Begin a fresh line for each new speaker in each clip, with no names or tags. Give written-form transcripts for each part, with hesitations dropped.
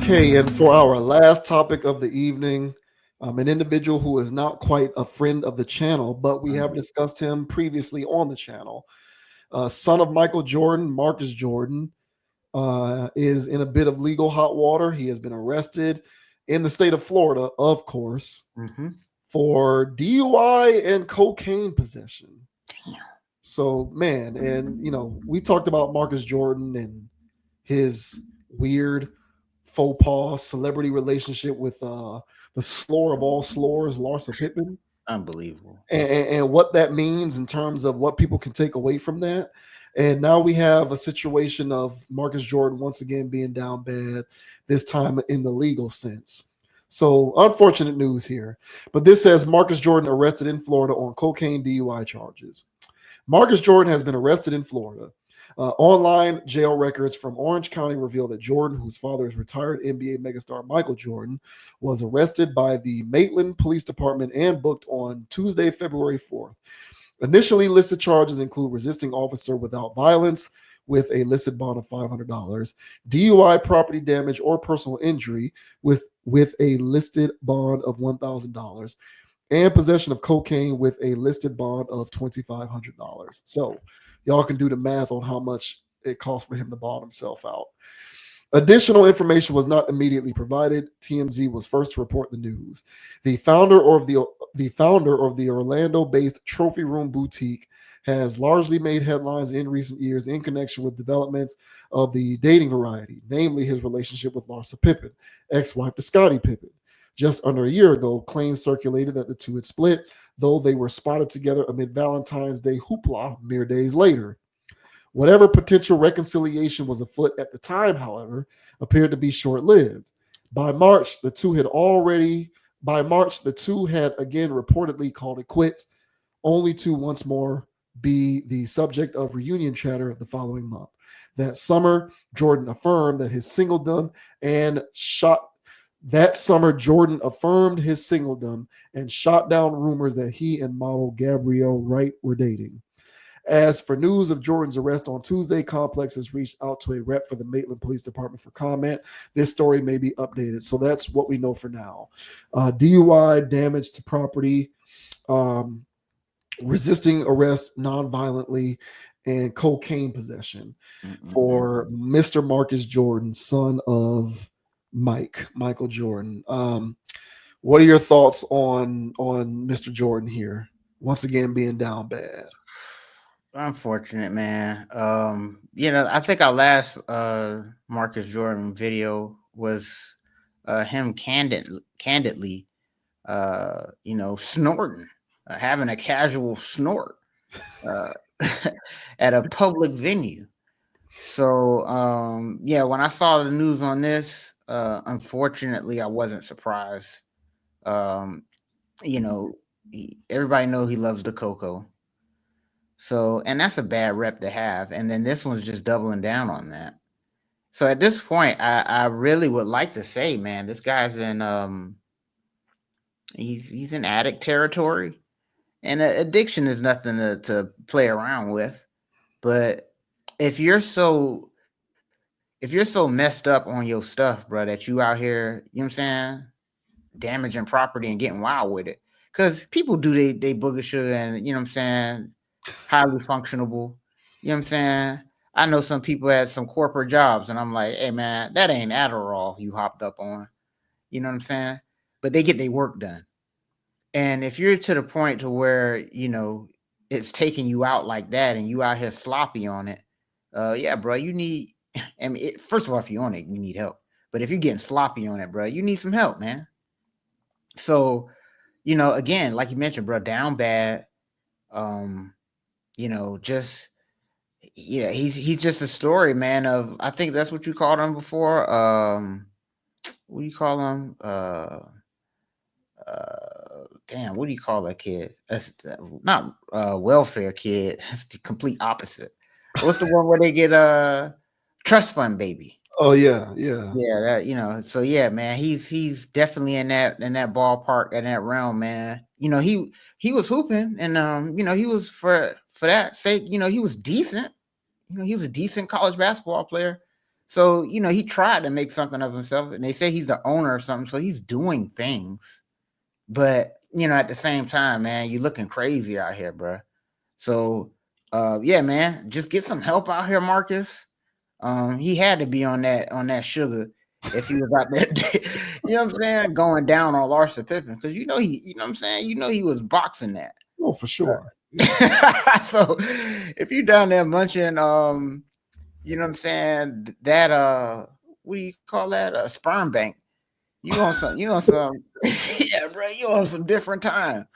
Okay, and for our last topic of the evening, an individual who is not quite a friend of the channel, but we have discussed him previously on the channel. Son of Michael Jordan, Marcus Jordan, is in a bit of legal hot water. He has been arrested in the state of Florida, of course, for DUI and cocaine possession.
Damn.
So, man, and we talked about Marcus Jordan and his weird faux pas celebrity relationship with the slore of all slores, Larsa Pippen,
Unbelievable.
and what that means in terms of what people can take away from that. And now we have a situation of Marcus Jordan once again being down bad, this time in the legal sense. So, unfortunate news here. But this says Marcus Jordan arrested in Florida on cocaine DUI charges. Marcus Jordan has been arrested in Florida. Online jail records from Orange County reveal that Jordan, whose father is retired NBA megastar Michael Jordan, was arrested by the Maitland Police Department and booked on Tuesday, February 4th. Initially listed charges include resisting officer without violence with a listed bond of $500, DUI, property damage, or personal injury with a listed bond of $1,000, and possession of cocaine with a listed bond of $2,500. So y'all can do the math on how much it cost for him to bond himself out. Additional information was not immediately provided. TMZ was first to report the news. The founder of the Orlando-based Trophy Room Boutique has largely made headlines in recent years in connection with developments of the dating variety, namely his relationship with Larsa Pippen, ex-wife to Scottie Pippen. Just under a year ago, claims circulated that the two had split, though they were spotted together amid Valentine's Day hoopla mere days later. Whatever potential reconciliation was afoot at the time, however, appeared to be short-lived. By March, the two had again reportedly called it quits, only to once more be the subject of reunion chatter the following month. That summer, Jordan affirmed his singledom and shot down rumors that he and model Gabrielle Wright were dating. As for news of Jordan's arrest on Tuesday, Complex has reached out to a rep for the Maitland Police Department for comment. This story may be updated. So that's what we know for now. DUI, damage to property, resisting arrest non-violently, and cocaine possession for Mr. Marcus Jordan, son of Michael Jordan. What are your thoughts on Mr. Jordan here? Once again, being down bad.
Unfortunate, man. I think our last Marcus Jordan video was him candidly snorting, having a casual snort uh, at a public venue. So when I saw the news on this, unfortunately I wasn't surprised. Um, everybody know he loves the cocoa. So, and that's a bad rep to have. And then this one's just doubling down on that. So at this point, I really would like to say, man, this guy's in he's in addict territory, and addiction is nothing to play around with. But if you're so messed up on your stuff, bro, that you out here, you know what I'm saying, damaging property and getting wild with it, because people do they booger sugar and you know what I'm saying, highly functionable. You know what I'm saying? I know some people had some corporate jobs, and I'm like, hey man, that ain't Adderall you hopped up on. You know what I'm saying? But they get their work done. And if you're to the point to where, it's taking you out like that and you out here sloppy on it, yeah, bro, you need, I mean, first of all, if you're on it, you need help. But if you're getting sloppy on it, bro, you need some help, man. So, again, like you mentioned, bro, down bad. Just he's just a story, man, of, I think that's what you called him before. What do you call him? Damn, what do you call that kid? That's not welfare kid. That's the complete opposite. What's the one where they get trust fund baby?
Oh yeah.
Yeah, that So yeah, man, he's definitely in that ballpark, in that realm, man. He was hooping, and he was for that sake, he was decent. He was a decent college basketball player. So, he tried to make something of himself, and they say he's the owner or something, so he's doing things. But, at the same time, man, you're looking crazy out here, bro. So, yeah, man, just get some help out here, Marcus. He had to be on that sugar if he was out there, you know what I'm saying, going down on Larsa Pippen, because you know what I'm saying, he was boxing that.
Oh, for sure. Yeah.
So if you down there munching, you know what I'm saying, that what do you call that? A sperm bank. You on some yeah, bro, you on some different time.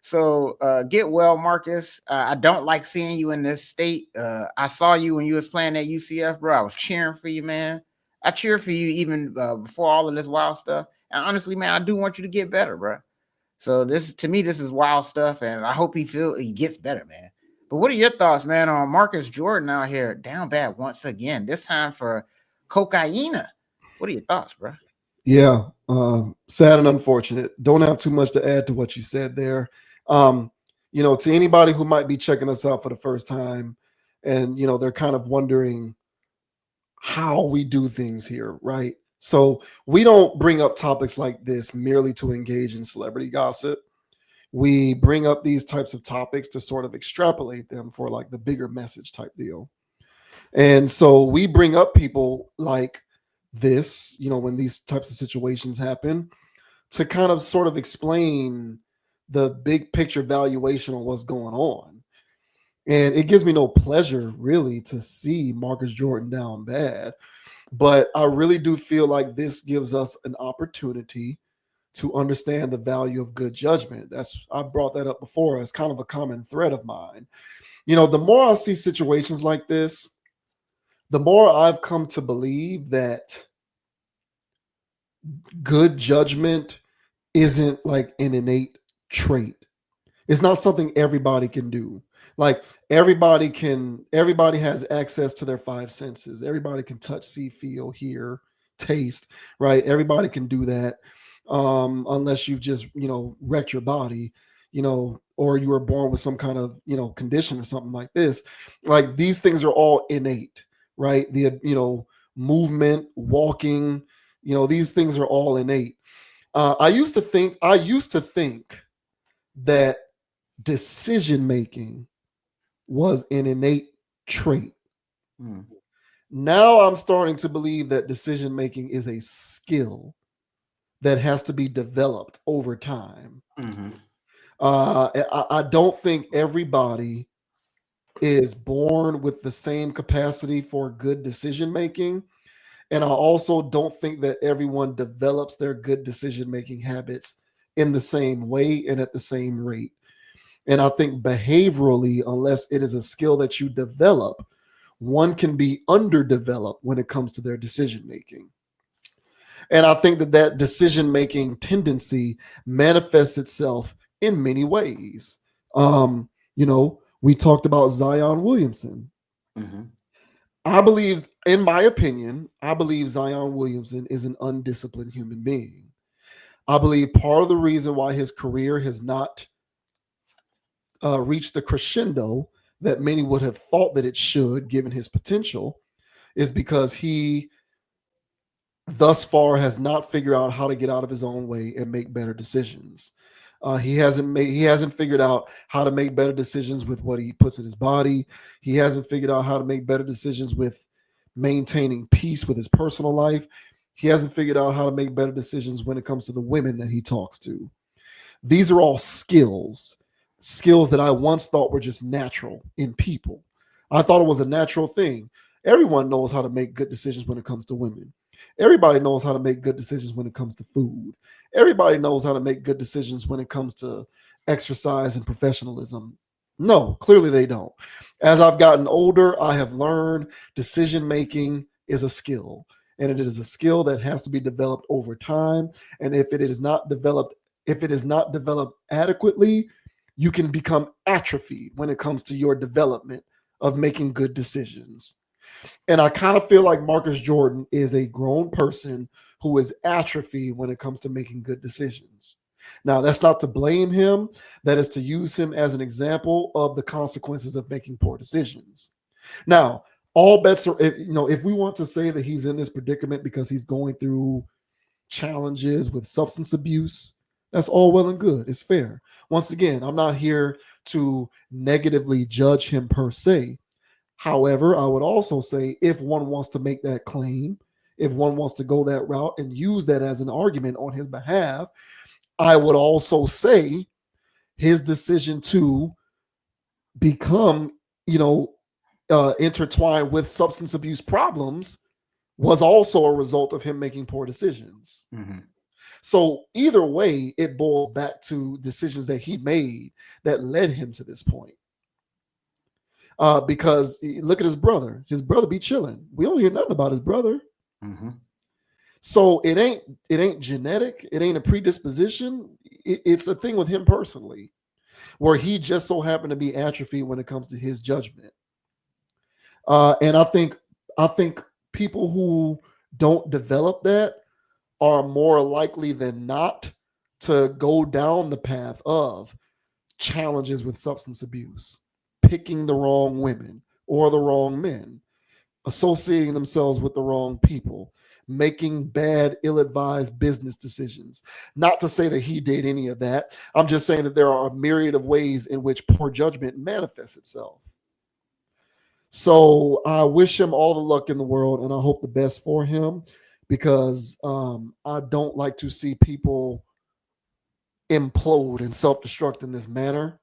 So get well, Marcus. I don't like seeing you in this state. I saw you when you was playing at UCF, bro. I was cheering for you, man. I cheered for you even before all of this wild stuff. And honestly, man, I do want you to get better, bro. So this is wild stuff, and I hope he gets better, man. But what are your thoughts, man, on Marcus Jordan out here down bad once again? This time for cocaine. What are your thoughts, bro?
Yeah, sad and unfortunate. Don't have too much to add to what you said there. Um, to anybody who might be checking us out for the first time, and they're kind of wondering how we do things here, right? So we don't bring up topics like this merely to engage in celebrity gossip. We bring up these types of topics to sort of extrapolate them for like the bigger message type deal. And so we bring up people like this, when these types of situations happen, to kind of sort of explain the big picture valuation on what's going on. And it gives me no pleasure really to see Marcus Jordan down bad. But I really do feel like this gives us an opportunity to understand the value of good judgment. I brought that up before as kind of a common thread of mine. The more I see situations like this, the more I've come to believe that good judgment isn't like an innate trait. It's not something everybody can do. Like everybody has access to their five senses. Everybody can touch, see, feel, hear, taste, right? Everybody can do that. Unless you've just, wrecked your body, or you were born with some kind of, condition or something like this. Like these things are all innate, right? Movement, walking, these things are all innate. I used to think that decision making was an innate trait.
Mm,
Now I'm starting to believe that decision making is a skill that has to be developed over time.
mm-hmm,
I don't think everybody is born with the same capacity for good decision making. And I also don't think that everyone develops their good decision making habits in the same way and at the same rate. And I think behaviorally, unless it is a skill that you develop, one can be underdeveloped when it comes to their decision making. And I think that decision making tendency manifests itself in many ways. We talked about Zion Williamson.
mm-hmm,
In my opinion, I believe Zion Williamson is an undisciplined human being. I believe part of the reason why his career has not reached the crescendo that many would have thought that it should, given his potential, is because he thus far has not figured out how to get out of his own way and make better decisions. He hasn't figured out how to make better decisions with what he puts in his body. He hasn't figured out how to make better decisions with maintaining peace with his personal life. He hasn't figured out how to make better decisions when it comes to the women that he talks to. These are all skills that I once thought were just natural in people. I thought it was a natural thing. Everyone knows how to make good decisions when it comes to women. Everybody knows how to make good decisions when it comes to food. Everybody knows how to make good decisions when it comes to exercise and professionalism. No, clearly they don't. As I've gotten older, I have learned decision making is a skill, and it is a skill that has to be developed over time. And if it is not developed adequately, you can become atrophied when it comes to your development of making good decisions. And I kind of feel like Marcus Jordan is a grown person who is atrophied when it comes to making good decisions. Now, that's not to blame him, that is to use him as an example of the consequences of making poor decisions. Now, all bets are, if we want to say that he's in this predicament because he's going through challenges with substance abuse, that's all well and good. It's fair. Once again, I'm not here to negatively judge him per se. However, I would also say if one wants to make that claim, if one wants to go that route and use that as an argument on his behalf, I would also say his decision to become, you know, intertwined with substance abuse problems was also a result of him making poor decisions.
Mm-hmm.
So either way, it boils back to decisions that he made that led him to this point. Because look at his brother. His brother be chilling. We don't hear nothing about his brother.
Mm-hmm.
So it ain't genetic. It ain't a predisposition. It's a thing with him personally, where he just so happened to be atrophied when it comes to his judgment. And I think people who don't develop that are more likely than not to go down the path of challenges with substance abuse, picking the wrong women or the wrong men, associating themselves with the wrong people, making bad, ill advised business decisions. Not to say that he did any of that. I'm just saying that there are a myriad of ways in which poor judgment manifests itself. So I wish him all the luck in the world and I hope the best for him because I don't like to see people implode and self destruct in this manner,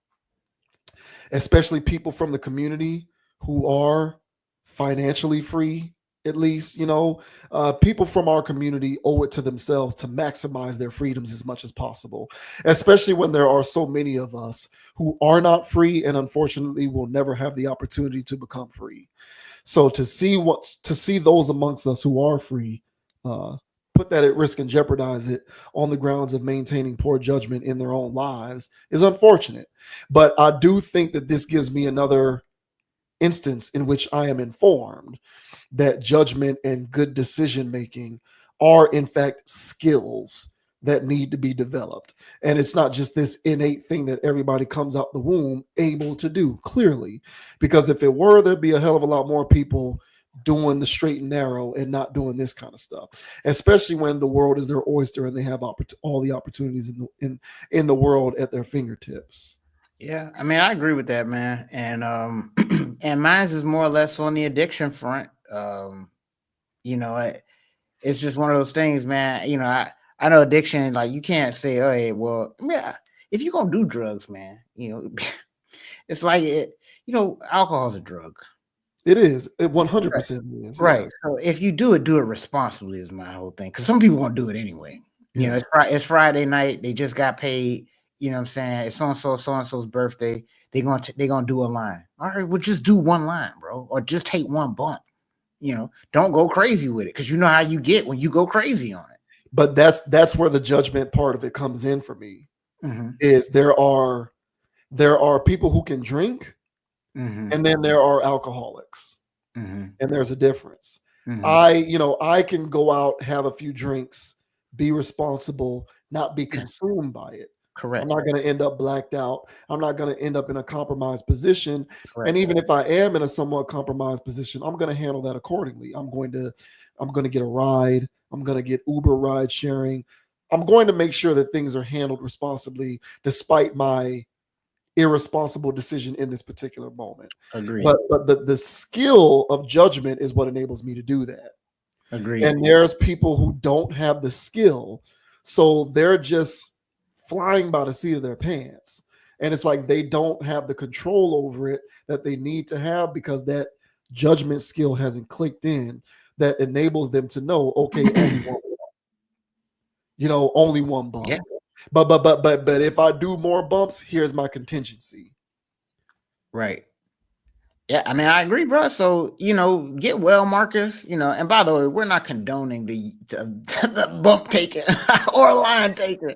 especially people from the community who are financially free. At least, people from our community owe it to themselves to maximize their freedoms as much as possible, especially when there are so many of us who are not free and unfortunately will never have the opportunity to become free. So to see those amongst us who are free uh, put that at risk and jeopardize it on the grounds of maintaining poor judgment in their own lives is unfortunate. But I do think that this gives me another instance in which I am informed that judgment and good decision making are, in fact, skills that need to be developed. And it's not just this innate thing that everybody comes out the womb able to do, clearly. Because if it were, there'd be a hell of a lot more people doing the straight and narrow and not doing this kind of stuff, especially when the world is their oyster and they have all the opportunities in the world at their fingertips.
Yeah, I mean, I agree with that, man. And and mine's is more or less on the addiction front. You know, it's just one of those things, man. You know, I know addiction, like you can't say, oh, hey, well, yeah, if you're gonna do drugs, man, you know, it's like alcohol's a drug.
It is. It
Right.
100% is. Yeah.
Right. So if you do it responsibly is my whole thing. Because some people won't do it anyway. You know,
Yeah.
it's Friday night. They just got paid. You know what I'm saying? It's so and so's birthday. They're gonna do a line. All right, well, just do one line, bro, or just take one bump. You know, don't go crazy with it because you know how you get when you go crazy on
But that's where the judgment part of it comes in for me.
it. Mm-hmm.
Is there are people who can drink
Mm-hmm.
and then there are alcoholics.
Mm-hmm.
And there's a difference.
Mm-hmm.
I can go out, have a few drinks, be responsible, not be
Yeah.
consumed by it. I'm
Correct.
not going to end up blacked out. I'm not going to end up in a compromised position. And
Correct.
even if I am in a somewhat compromised position, I'm going to handle that accordingly. I'm going to get a ride. I'm going to get Uber ride sharing. I'm going to make sure that things are handled responsibly despite my irresponsible decision in this particular moment.
Agreed.
But the skill of judgment is what enables me to do that.
Agreed.
And there's people who don't have the skill, so they're just flying by the seat of their pants. And it's like they don't have the control over it that they need to have because that judgment skill hasn't clicked in that enables them to know, okay, only one bump.
Yeah.
But if I do more bumps, here's my contingency.
Right. Yeah, I mean, I agree, bro. So, get well, Marcus. And by the way, we're not condoning the bump taking or line taking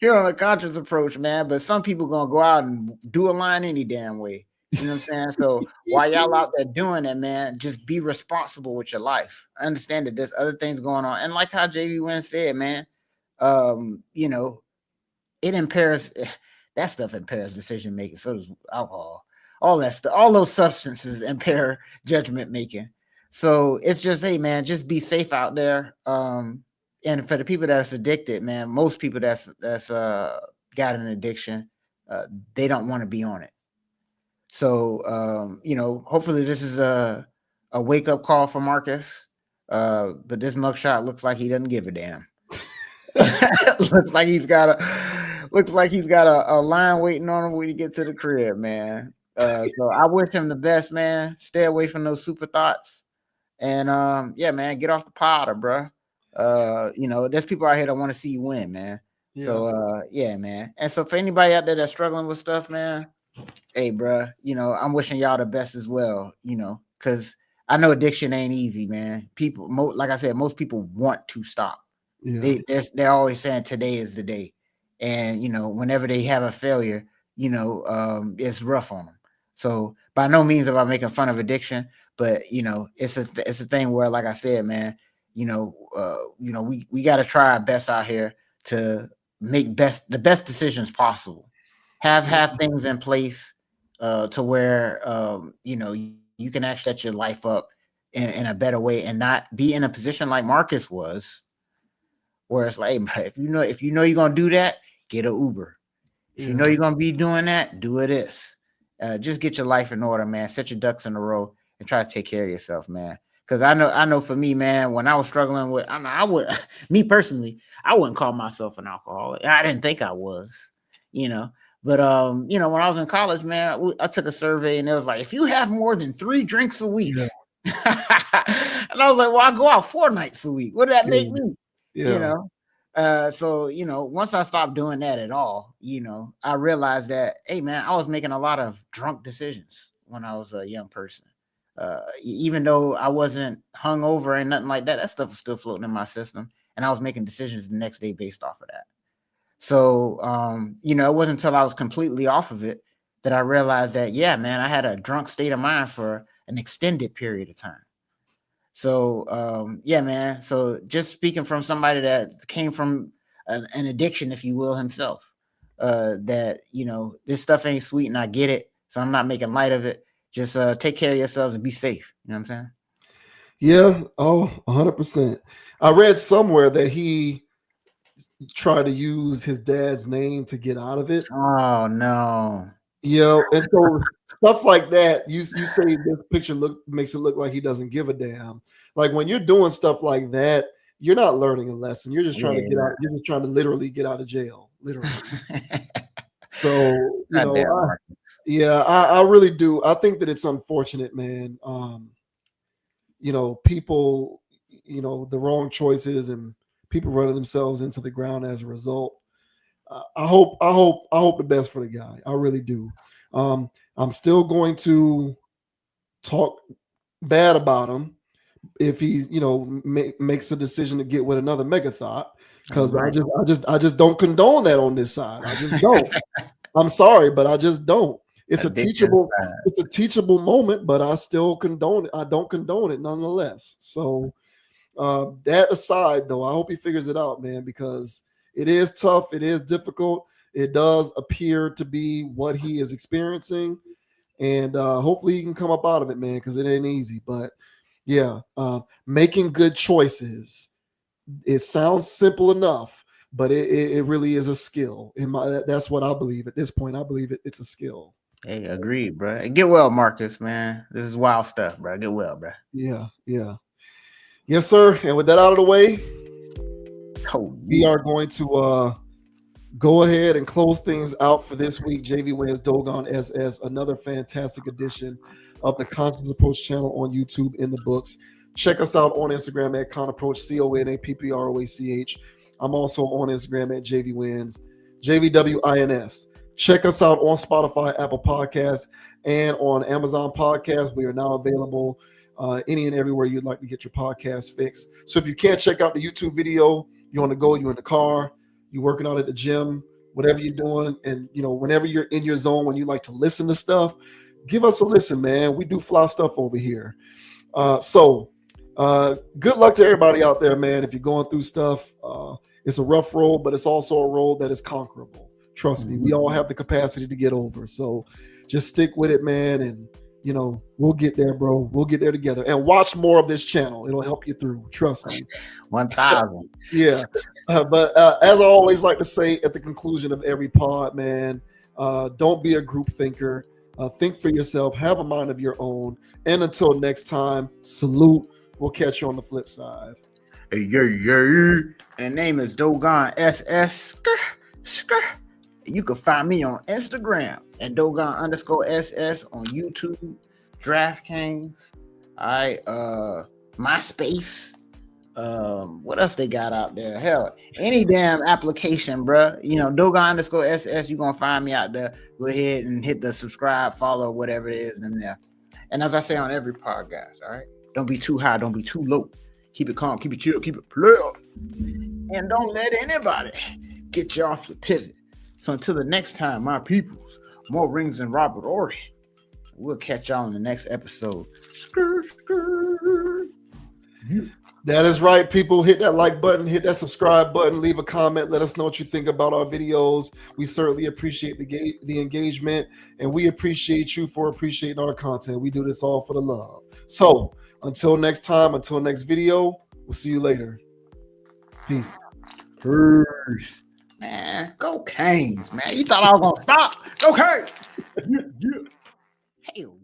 here on a conscious approach, man. But some people gonna go out and do a line any damn way. You know what I'm saying? So while y'all out there doing that, man, just be responsible with your life. Understand that there's other things going on, and like how JV Wynn said, man, um, you know, it impairs that stuff impairs decision making. So does alcohol. all that stuff, all those substances impair judgment making. So it's just, hey man, just be safe out there. And for the people that's addicted, man, most people that's got an addiction, uh, they don't want to be on it. So hopefully this is a wake up call for Marcus. But this mugshot looks like he doesn't give a damn. looks like he's got a line waiting on him when he get to the crib, man. So I wish him the best, man. Stay away from those super thoughts, and yeah, man, get off the powder, bro. There's people out here that want to see you win, man.
Yeah.
So yeah, man. And so for anybody out there that's struggling with stuff, man, hey, bro, I'm wishing y'all the best as well. Because I know addiction ain't easy, man. People, like I said, most people want to stop.
Yeah.
They're always saying today is the day, and whenever they have a failure, it's rough on them. So by no means am I making fun of addiction, but it's a thing where, like I said, man, we got to try our best out here to make the best decisions possible. Have things in place to where you can actually set your life up in a better way and not be in a position like Marcus was, where it's like, hey, if you know you're gonna do that, get an Uber. If you know you're gonna be doing that, do it this. Just get your life in order, man. Set your ducks in a row and try to take care of yourself, man. Because I know for me, man, when I was struggling with, I would, me personally, I wouldn't call myself an alcoholic. I didn't think I was, you know. But when I was in college, man, I took a survey and it was like, if you have more than 3 drinks a week,
Yeah.
and I was like, well, I go out 4 nights a week. What did that make me?
Yeah.
So once I stopped doing that at all, I realized that, hey man, I was making a lot of drunk decisions when I was a young person. Even though I wasn't hungover and nothing like that, that stuff was still floating in my system, and I was making decisions the next day based off of that. So it wasn't until I was completely off of it that I realized that, yeah, man, I had a drunk state of mind for an extended period of time. So yeah, man. So just speaking from somebody that came from an addiction, if you will, himself, that this stuff ain't sweet, and I get it. So I'm not making light of it. Just take care of yourselves and be safe. You know what I'm saying?
Yeah. Oh, 100%. I read somewhere that he tried to use his dad's name to get out of it.
Oh no.
And so stuff like that, you say this picture makes it look like he doesn't give a damn. Like when you're doing stuff like that, you're not learning a lesson. You're just trying to get
Yeah.
out. You're just trying to literally get out of jail, literally. So
God damn, Mark.
I really do. I think that it's unfortunate, man. People, the wrong choices and people running themselves into the ground as a result. I hope the best for the guy. I really do. I'm still going to talk bad about him if he's makes a decision to get with another megathot, because
Right.
I just don't condone that on this side. I just don't. I'm sorry, but I just don't. It's a
Addiction.
teachable moment, but I still condone it. I don't condone it nonetheless. So that aside, though, I hope he figures it out, man, because it is tough. It is difficult. It does appear to be what he is experiencing, and hopefully he can come up out of it, man, because it ain't easy. But yeah, making good choices. It sounds simple enough, but it really is a skill. That's what I believe at this point. I believe it's a skill.
Hey, agreed, bro. Get well, Marcus, man. This is wild stuff, bro. Get well, bro.
Yeah, yeah, yes, sir. And with that out of the way,
Oh,
we
yeah.
are going to go ahead and close things out for this week. JV Wins Dogon as another fantastic edition of the Conscious Approach channel on YouTube in the books. Check us out on Instagram at Conapproach, CONAPPROACH. I'm also on Instagram at JV Wins, JVWINS. Check us out on Spotify, Apple Podcasts, and on Amazon Podcasts. We are now available any and everywhere you'd like to get your podcast fixed. So if you can't check out the YouTube video, you're on the go, you're in the car, you're working out at the gym, whatever you're doing, and whenever you're in your zone when you like to listen to stuff, give us a listen, man. We do fly stuff over here. Good luck to everybody out there, man. If you're going through stuff, it's a rough road, but it's also a road that is conquerable. Trust me, we all have the capacity to get over. So Just stick with it, man, and we'll get there, bro. We'll get there together. And watch more of this channel. It'll help you through. Trust me.
1,000.
Yeah. But as I always like to say at the conclusion of every pod, man, don't be a group thinker. Think for yourself. Have a mind of your own. And until next time, salute. We'll catch you on the flip side.
Hey, yeah. And name is Dogon SS. You can find me on Instagram at Dogon_SS, on YouTube, DraftKings, all right, MySpace. What else they got out there? Hell, any damn application, bruh. Dogon_SS, you're gonna find me out there. Go ahead and hit the subscribe, follow, whatever it is in there. And as I say on every podcast, all right, don't be too high, don't be too low. Keep it calm, keep it chill, keep it player. And don't let anybody get you off your pivot. So until the next time, my peoples, more rings than Robert Ory. We'll catch y'all in the next episode.
That is right, people. Hit that like button, hit that subscribe button, leave a comment. Let us know what you think about our videos. We certainly appreciate the engagement, and we appreciate you for appreciating our content. We do this all for the love. So until next time, until next video, we'll see you later. Peace.
Peace. Man, go Canes, man. You thought I was going to stop? Go Canes. Yeah. Hell